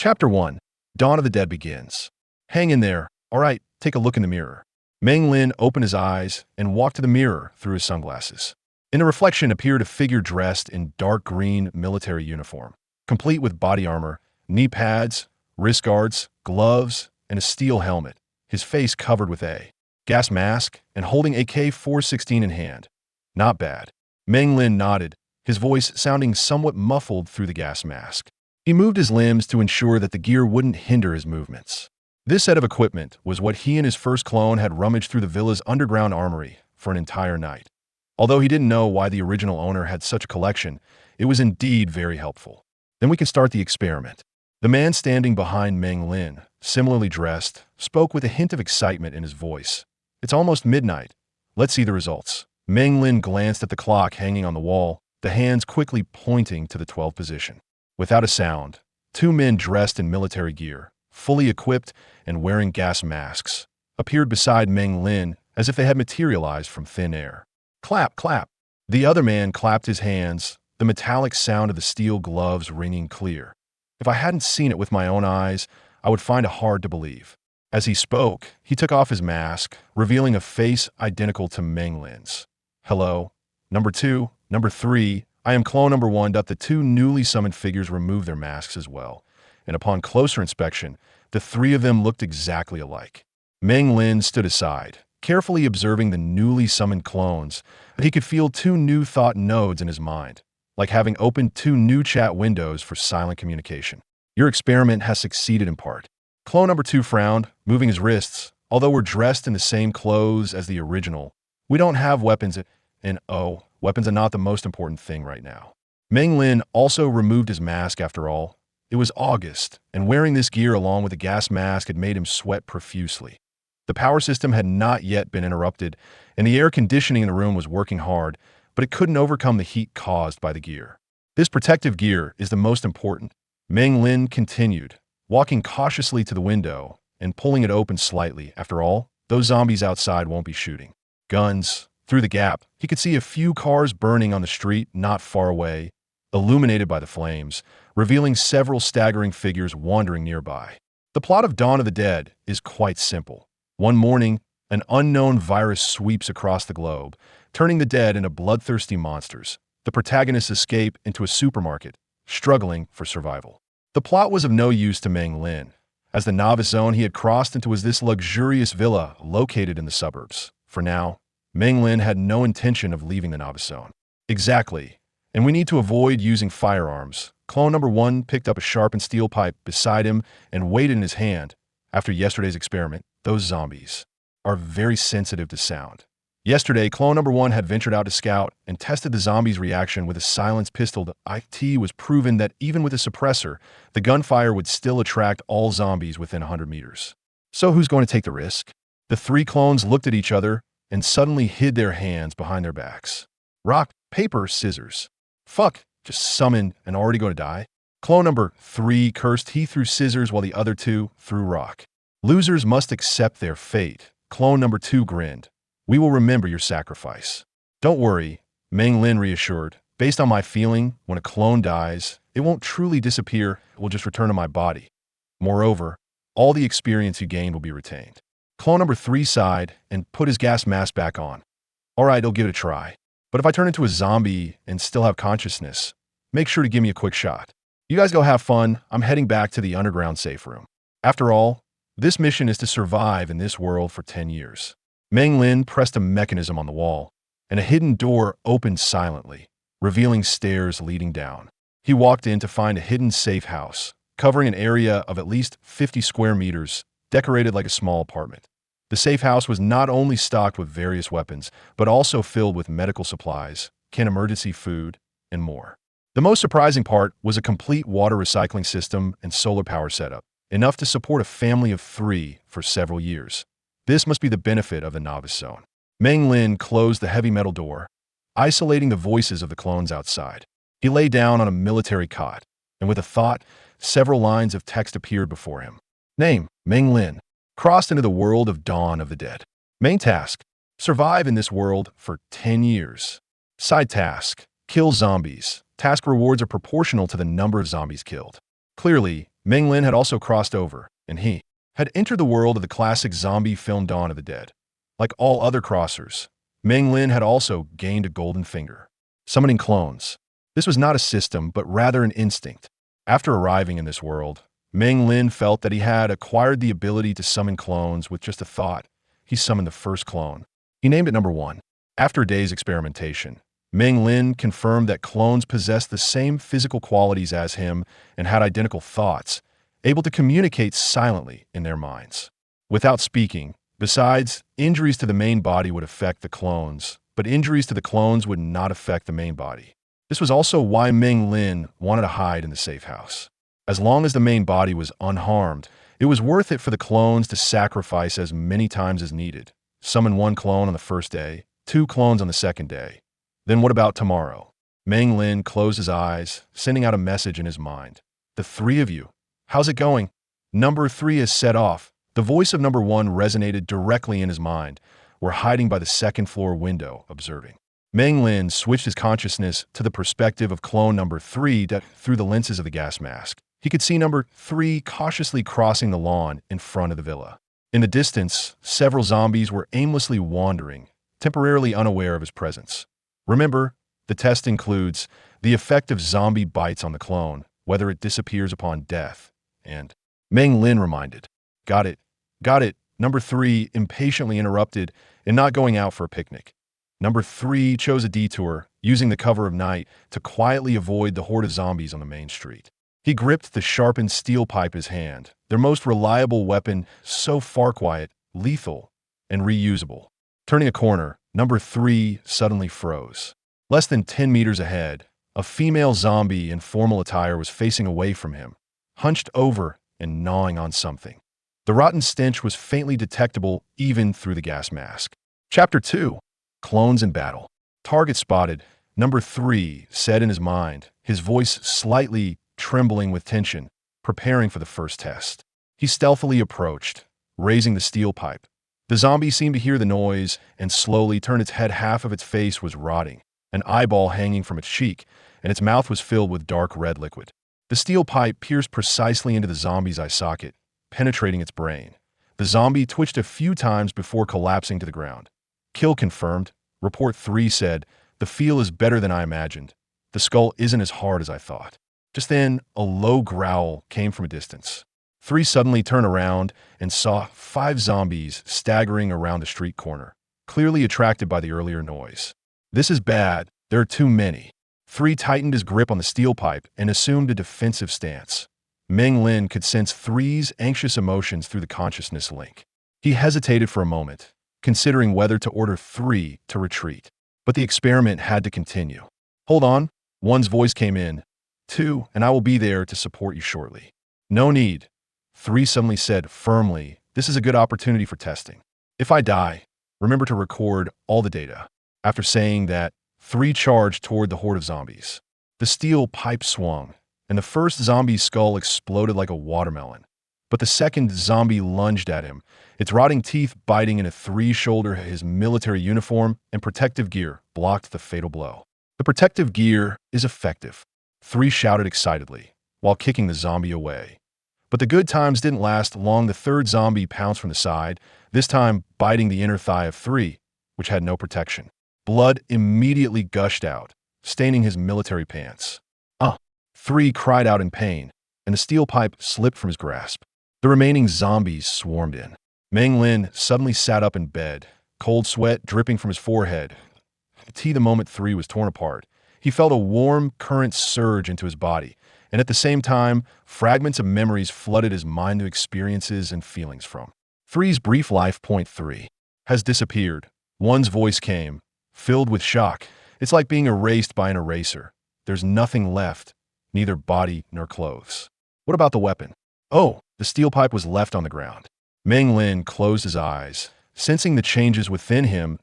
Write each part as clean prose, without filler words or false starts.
Chapter 1. Dawn of the Dead begins. Hang in there. All right, take a look in the mirror. Meng Lin opened his eyes and walked to the mirror through his sunglasses. In the reflection appeared a figure dressed in dark green military uniform, complete with body armor, knee pads, wrist guards, gloves, and a steel helmet, his face covered with a gas mask and holding AK-416 in hand. Not bad. Meng Lin nodded, his voice sounding somewhat muffled through the gas mask. He moved his limbs to ensure that the gear wouldn't hinder his movements. This set of equipment was what he and his first clone had rummaged through the villa's underground armory for an entire night. Although he didn't know why the original owner had such a collection, it was indeed very helpful. Then we can start the experiment. The man standing behind Meng Lin, similarly dressed, spoke with a hint of excitement in his voice. It's almost midnight. Let's see the results. Meng Lin glanced at the clock hanging on the wall, the hands quickly pointing to the 12th position. Without a sound, two men dressed in military gear, fully equipped and wearing gas masks, appeared beside Meng Lin as if they had materialized from thin air. Clap, clap. The other man clapped his hands, the metallic sound of the steel gloves ringing clear. If I hadn't seen it with my own eyes, I would find it hard to believe. As he spoke, he took off his mask, revealing a face identical to Meng Lin's. Hello. Number 2, number 3, I am clone number 1. The two newly summoned figures removed their masks as well, and upon closer inspection, the three of them looked exactly alike. Meng Lin stood aside, carefully observing the newly summoned clones, but he could feel two new thought nodes in his mind, like having opened two new chat windows for silent communication. Your experiment has succeeded in part. Clone number 2 frowned, moving his wrists. Although we're dressed in the same clothes as the original, we don't have weapons and weapons are not the most important thing right now. Meng Lin also removed his mask after all. It was August, and wearing this gear along with a gas mask had made him sweat profusely. The power system had not yet been interrupted, and the air conditioning in the room was working hard, but it couldn't overcome the heat caused by the gear. This protective gear is the most important. Meng Lin continued, walking cautiously to the window and pulling it open slightly. After all, those zombies outside won't be shooting. Guns. Through the gap, he could see a few cars burning on the street not far away, illuminated by the flames, revealing several staggering figures wandering nearby. The plot of Dawn of the Dead is quite simple. One morning, an unknown virus sweeps across the globe, turning the dead into bloodthirsty monsters. The protagonists escape into a supermarket, struggling for survival. The plot was of no use to Meng Lin, as the novice zone he had crossed into was this luxurious villa located in the suburbs. For now, Meng Lin had no intention of leaving the novice zone. Exactly, and we need to avoid using firearms. Clone number 1 picked up a sharpened steel pipe beside him and weighed it in his hand. After yesterday's experiment, those zombies are very sensitive to sound. Yesterday, clone number 1 had ventured out to scout and tested the zombies' reaction with a silenced pistol. It was proven that even with a suppressor, the gunfire would still attract all zombies within 100 meters. So who's going to take the risk? The three clones looked at each other and suddenly hid their hands behind their backs. Rock, paper, scissors. Fuck, just summoned and already going to die? Clone number 3 cursed. He threw scissors while the other two threw rock. Losers must accept their fate. Clone number 2 grinned. We will remember your sacrifice. Don't worry, Meng Lin reassured. Based on my feeling, when a clone dies, it won't truly disappear, it will just return to my body. Moreover, all the experience you gained will be retained. Clone number 3 sighed and put his gas mask back on. All right, I'll give it a try. But if I turn into a zombie and still have consciousness, make sure to give me a quick shot. You guys go have fun. I'm heading back to the underground safe room. After all, this mission is to survive in this world for 10 years. Meng Lin pressed a mechanism on the wall, and a hidden door opened silently, revealing stairs leading down. He walked in to find a hidden safe house, covering an area of at least 50 square meters, decorated like a small apartment. The safe house was not only stocked with various weapons, but also filled with medical supplies, canned emergency food, and more. The most surprising part was a complete water recycling system and solar power setup, enough to support a family of 3 for several years. This must be the benefit of the novice zone. Meng Lin closed the heavy metal door, isolating the voices of the clones outside. He lay down on a military cot, and with a thought, several lines of text appeared before him. Name, Meng Lin. Crossed into the world of Dawn of the Dead. Main task, survive in this world for 10 years. Side task, kill zombies. Task rewards are proportional to the number of zombies killed. Clearly, Meng Lin had also crossed over, and he had entered the world of the classic zombie film Dawn of the Dead. Like all other crossers, Meng Lin had also gained a golden finger, summoning clones. This was not a system, but rather an instinct. After arriving in this world, Meng Lin felt that he had acquired the ability to summon clones with just a thought. He summoned the first clone. He named it number 1. After days experimentation, Meng Lin confirmed that clones possessed the same physical qualities as him and had identical thoughts, able to communicate silently in their minds. Without speaking, besides, injuries to the main body would affect the clones, but injuries to the clones would not affect the main body. This was also why Meng Lin wanted to hide in the safe house. As long as the main body was unharmed, it was worth it for the clones to sacrifice as many times as needed. Summon 1 clone on the first day, 2 clones on the second day. Then what about tomorrow? Meng Lin closed his eyes, sending out a message in his mind. The 3 of you. How's it going? Number 3 is set off. The voice of number 1 resonated directly in his mind. We're hiding by the second-floor window, observing. Meng Lin switched his consciousness to the perspective of clone number 3 through the lenses of the gas mask. He could see number 3 cautiously crossing the lawn in front of the villa. In the distance, several zombies were aimlessly wandering, temporarily unaware of his presence. Remember, the test includes the effect of zombie bites on the clone, whether it disappears upon death, and Meng Lin reminded. Got it. Got it. Number 3 impatiently interrupted and not going out for a picnic. Number 3 chose a detour, using the cover of night to quietly avoid the horde of zombies on the main street. He gripped the sharpened steel pipe in his hand, their most reliable weapon, so far quiet, lethal, and reusable. Turning a corner, number 3 suddenly froze. Less than 10 meters ahead, a female zombie in formal attire was facing away from him, hunched over and gnawing on something. The rotten stench was faintly detectable even through the gas mask. Chapter 2. Clones in Battle. Target spotted, number 3 said in his mind, his voice slightly trembling with tension, preparing for the first test. He stealthily approached, raising the steel pipe. The zombie seemed to hear the noise and slowly turned its head. Half of its face was rotting, an eyeball hanging from its cheek, and its mouth was filled with dark red liquid. The steel pipe pierced precisely into the zombie's eye socket, penetrating its brain. The zombie twitched a few times before collapsing to the ground. Kill confirmed, Report 3 said. The feel is better than I imagined. The skull isn't as hard as I thought. Just then, a low growl came from a distance. 3 suddenly turned around and saw 5 zombies staggering around the street corner, clearly attracted by the earlier noise. This is bad. There are too many. 3 tightened his grip on the steel pipe and assumed a defensive stance. Meng Lin could sense 3's anxious emotions through the consciousness link. He hesitated for a moment, considering whether to order 3 to retreat. But the experiment had to continue. Hold on, 1's voice came in. 2, and I will be there to support you shortly. No need. 3 suddenly said firmly, this is a good opportunity for testing. If I die, remember to record all the data. After saying that, 3 charged toward the horde of zombies. The steel pipe swung, and the first zombie's skull exploded like a watermelon. But the second zombie lunged at him, its rotting teeth biting into 3's shoulder. His military uniform and protective gear blocked the fatal blow. The protective gear is effective, 3 shouted excitedly, while kicking the zombie away. But the good times didn't last long. The third zombie pounced from the side, this time biting the inner thigh of 3, which had no protection. Blood immediately gushed out, staining his military pants. 3 cried out in pain, and the steel pipe slipped from his grasp. The remaining zombies swarmed in. Meng Lin suddenly sat up in bed, cold sweat dripping from his forehead. The moment 3 was torn apart, he felt a warm current surge into his body, and at the same time, fragments of memories flooded his mind to experiences and feelings from 3's brief life. Point 3 has disappeared. 1's voice came, filled with shock. It's like being erased by an eraser. There's nothing left, neither body nor clothes. What about the weapon? Oh, the steel pipe was left on the ground. Meng Lin closed his eyes, sensing the changes within him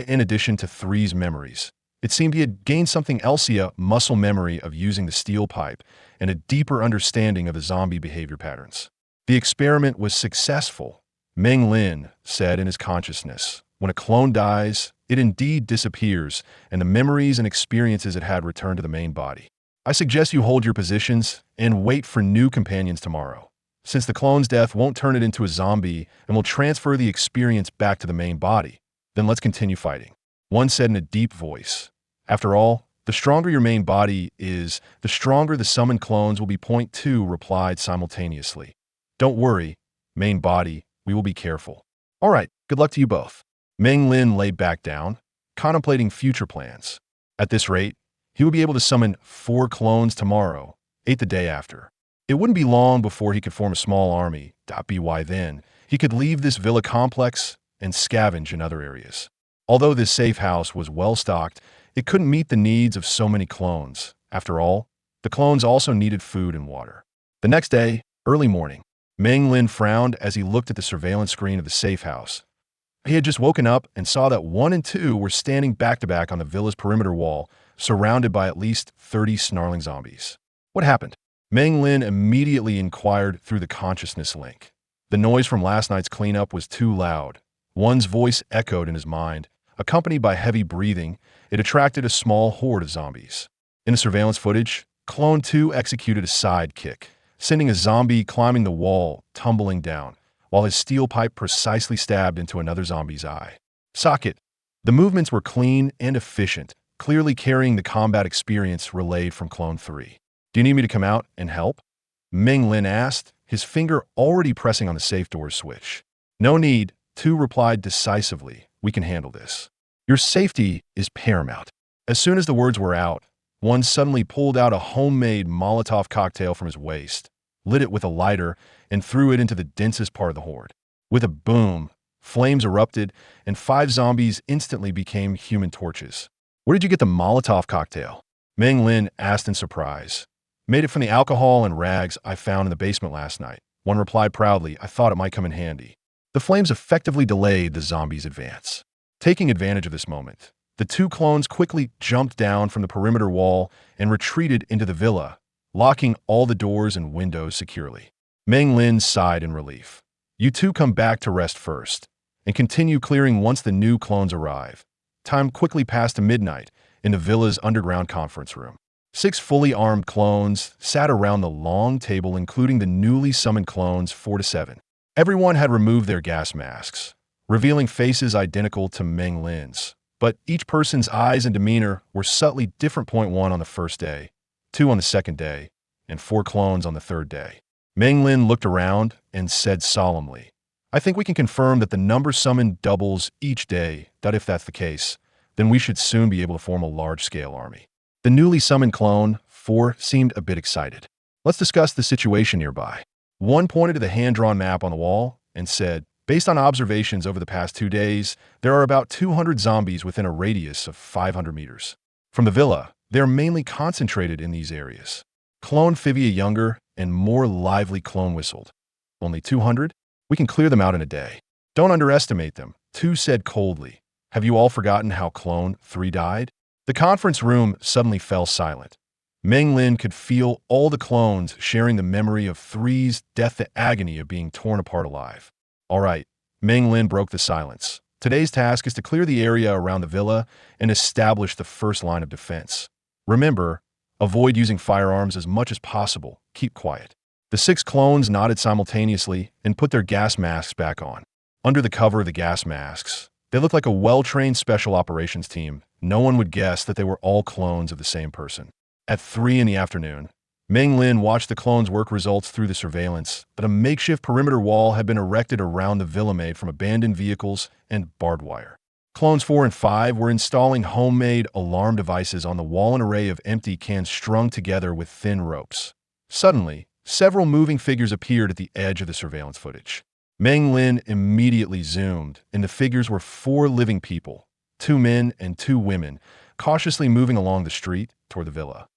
in addition to 3's memories. It seemed he had gained something else, a muscle memory of using the steel pipe and a deeper understanding of the zombie behavior patterns. The experiment was successful, Meng Lin said in his consciousness. When a clone dies, it indeed disappears, and the memories and experiences it had return to the main body. I suggest you hold your positions and wait for new companions tomorrow, since the clone's death won't turn it into a zombie and will transfer the experience back to the main body. Then let's continue fighting. One said in a deep voice. After all, the stronger your main body is, the stronger the summoned clones will be. Point two replied simultaneously. Don't worry, main body, we will be careful. All right, good luck to you both. Meng Lin lay back down, contemplating future plans. At this rate, he would be able to summon 4 clones tomorrow, 8 the day after. It wouldn't be long before he could form a small army. By then, he could leave this villa complex and scavenge in other areas. Although this safe house was well stocked, it couldn't meet the needs of so many clones. After all, the clones also needed food and water. The next day, early morning, Meng Lin frowned as he looked at the surveillance screen of the safe house. He had just woken up and saw that 1 and 2 were standing back-to-back on the villa's perimeter wall, surrounded by at least 30 snarling zombies. What happened? Meng Lin immediately inquired through the consciousness link. The noise from last night's cleanup was too loud. One's voice echoed in his mind. Accompanied by heavy breathing, it attracted a small horde of zombies. In the surveillance footage, Clone 2 executed a side kick, sending a zombie climbing the wall, tumbling down, while his steel pipe precisely stabbed into another zombie's eye. Socket. The movements were clean and efficient, clearly carrying the combat experience relayed from Clone 3. Do you need me to come out and help? Meng Lin asked, his finger already pressing on the safe door switch. No need, 2 replied decisively. We can handle this. Your safety is paramount. As soon as the words were out, 1 suddenly pulled out a homemade Molotov cocktail from his waist, lit it with a lighter, and threw it into the densest part of the horde. With a boom, flames erupted, and 5 zombies instantly became human torches. Where did you get the Molotov cocktail? Meng Lin asked in surprise. Made it from the alcohol and rags I found in the basement last night. 1 replied proudly. I thought it might come in handy. The flames effectively delayed the zombies' advance. Taking advantage of this moment, the 2 clones quickly jumped down from the perimeter wall and retreated into the villa, locking all the doors and windows securely. Meng Lin sighed in relief. You 2 come back to rest first, and continue clearing once the new clones arrive. Time quickly passed to midnight in the villa's underground conference room. 6 fully armed clones sat around the long table, including the newly summoned clones 4 to 7. Everyone had removed their gas masks, revealing faces identical to Meng Lin's. But each person's eyes and demeanor were subtly different. 1 on the first day, 2 on the second day, and 4 clones on the third day. Meng Lin looked around and said solemnly, I think we can confirm that the number summoned doubles each day. That if that's the case, then we should soon be able to form a large-scale army. The newly summoned clone 4 seemed a bit excited. Let's discuss the situation nearby. 1 pointed to the hand-drawn map on the wall and said, based on observations over the past 2 days, there are about 200 zombies within a radius of 500 meters. From the villa, they are mainly concentrated in these areas. Clone Fivia younger and more lively clone whistled. Only 200? We can clear them out in a day. Don't underestimate them, 2 said coldly. Have you all forgotten how Clone 3 died? The conference room suddenly fell silent. Meng Lin could feel all the clones sharing the memory of 3's death, the agony of being torn apart alive. All right, Meng Lin broke the silence. Today's task is to clear the area around the villa and establish the first line of defense. Remember, avoid using firearms as much as possible. Keep quiet. The 6 clones nodded simultaneously and put their gas masks back on. Under the cover of the gas masks, they looked like a well-trained special operations team. No one would guess that they were all clones of the same person. At 3 in the afternoon, Meng Lin watched the clones' work results through the surveillance, but a makeshift perimeter wall had been erected around the villa made from abandoned vehicles and barbed wire. Clones 4 and 5 were installing homemade alarm devices on the wall, an array of empty cans strung together with thin ropes. Suddenly, several moving figures appeared at the edge of the surveillance footage. Meng Lin immediately zoomed, and the figures were 4 living people, 2 men and 2 women, cautiously moving along the street toward the villa.